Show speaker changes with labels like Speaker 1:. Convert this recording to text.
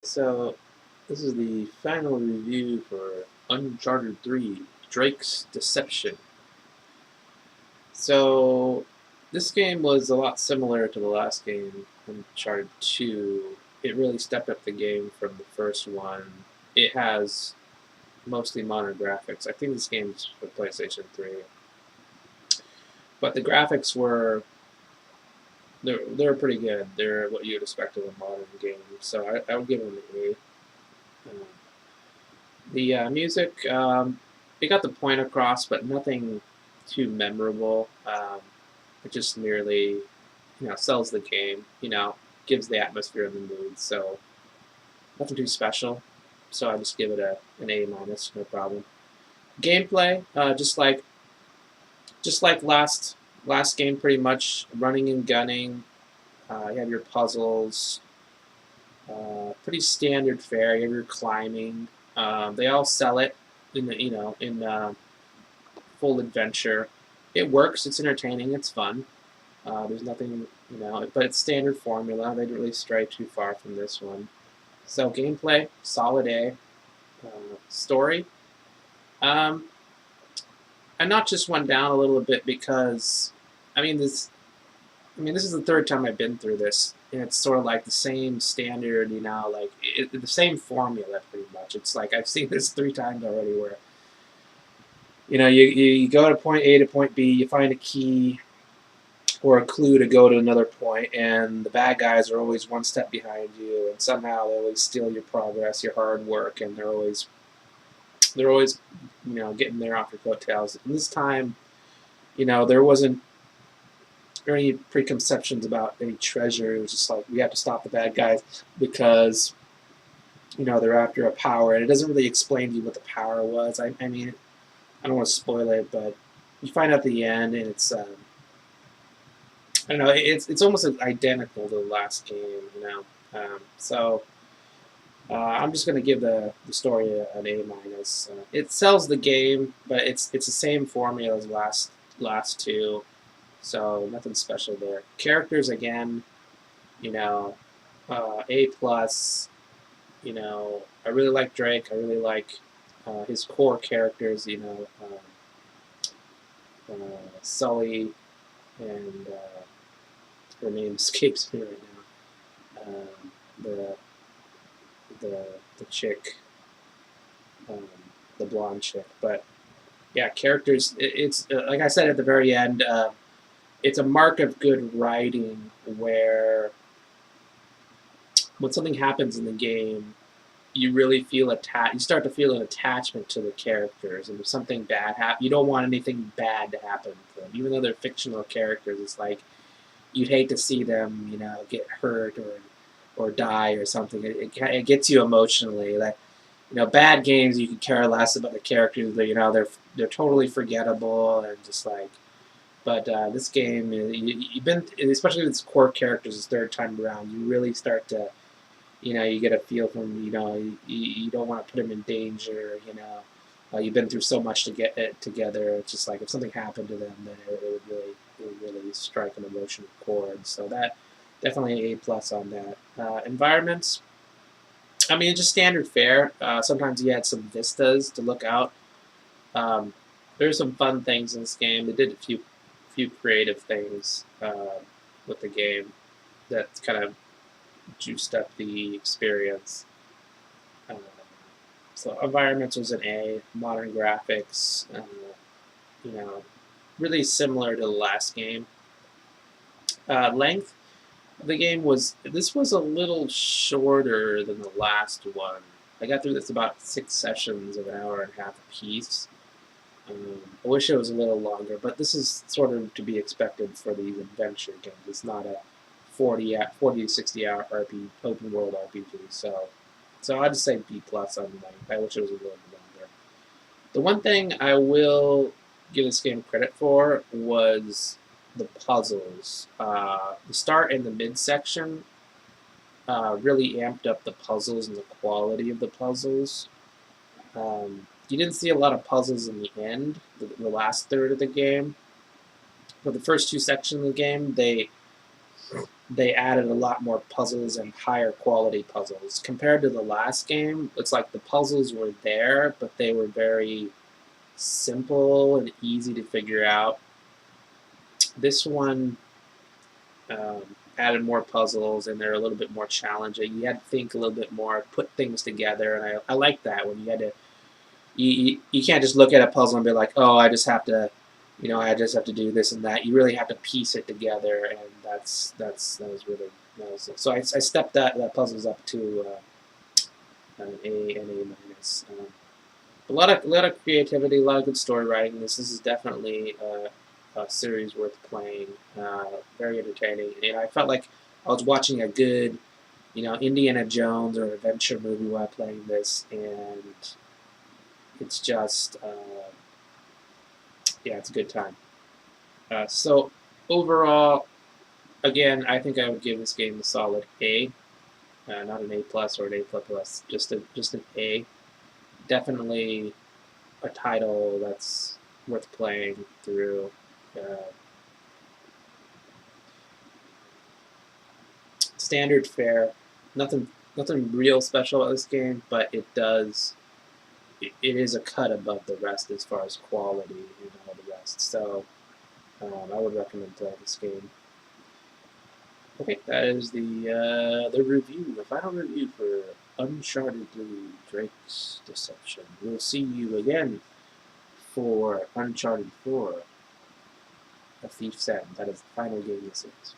Speaker 1: So, this is the final review for Uncharted 3, Drake's Deception. So, this game was a lot similar to the last game, Uncharted 2. It really stepped up the game from the first one. It has mostly modern graphics. I think this game is for PlayStation 3. But the graphics they're pretty good. They're what you'd expect of a modern game. So I would give them an A. Um, The music, it got the point across, but nothing too memorable. It just merely, sells the game. Gives the atmosphere and the mood. So nothing too special. So I just give it an A minus, no problem. Gameplay, just like last game, pretty much running and gunning. You have your puzzles. Pretty standard fare. You have your climbing. They all sell it in full adventure. It works. It's entertaining. It's fun. There's nothing but it's standard formula. They didn't really stray too far from this one. So gameplay, solid A. Story, um, I notched this one down a little bit because, I mean this is the third time I've been through this, and it's sort of like the same standard, like the same formula pretty much. It's like I've seen this three times already, where you go to point A to point B, you find a key or a clue to go to another point, and the bad guys are always one step behind you, and somehow they always steal your progress, your hard work, and they're always getting there off your coattails. And this time, there wasn't any preconceptions about any treasure. It was just like we have to stop the bad guys because they're after a power, and it doesn't really explain to you what the power was. I mean, I don't want to spoil it, but you find out at the end, and it's I don't know, it's almost identical to the last game. So I'm just gonna give the story an A minus. It sells the game, but it's the same formula as last two, so nothing special there. Characters again, you know, A plus. I really like Drake. I really like his core characters. Sully and her name escapes me right now. The the chick, um, the blonde chick. But yeah, characters. It's like I said at the very end. It's a mark of good writing where when something happens in the game, you really feel attached. You start to feel an attachment to the characters, and if something bad happens, you don't want anything bad to happen to them, even though they're fictional characters. It's like you'd hate to see them, get hurt or die or something. It gets you emotionally. Like, bad games, you can care less about the characters. They're totally forgettable and just like. But this game, you've been, especially with its core characters, this third time around, you really start to, you get a feel from, you don't want to put them in danger. You've been through so much to get it together. It's just like if something happened to them, then it would really strike an emotional chord. So that definitely A plus on that. Environments, I mean, it's just standard fare. Sometimes you had some vistas to look out. Um, there's some fun things in this game. They did a few creative things with the game that kind of juiced up the experience. Uh, so environments was an A. Modern graphics, you know, really similar to the last game. Length of the game was a little shorter than the last one. I got through this about 6 sessions of an hour and a half apiece. I wish it was a little longer, but this is sort of to be expected for these adventure games. It's not a 40 to 60 hour open world RPG. So I'd say B plus on length. I wish it was a little longer. The one thing I will give this game credit for was the puzzles. The start and the mid section really amped up the puzzles and the quality of the puzzles. You didn't see a lot of puzzles in the end, the last third of the game. For the first two sections of the game, they added a lot more puzzles and higher quality puzzles. Compared to the last game, it's like the puzzles were there, but they were very simple and easy to figure out. This one added more puzzles, and they're a little bit more challenging. You had to think a little bit more, put things together, and I like that when you had to. You can't just look at a puzzle and be like, oh, I just have to, I just have to do this and that. You really have to piece it together, and that was really so. I stepped that puzzles up to an A minus. A lot of creativity, a lot of good story writing. This is definitely a series worth playing. Very entertaining, and I felt like I was watching a good, Indiana Jones or adventure movie while playing this, and it's just yeah, it's a good time. So overall, again, I think I would give this game a solid A, not an A plus or an A plus plus, just an A. Definitely a title that's worth playing through. Uh, Standard fare, nothing real special about this game, but it is a cut above the rest as far as quality and all the rest. So I would recommend playing this game. Okay, that is the review, the final review for Uncharted 3: Drake's Deception. We'll see you again for Uncharted 4: A Thief's End. That is the final game of the series.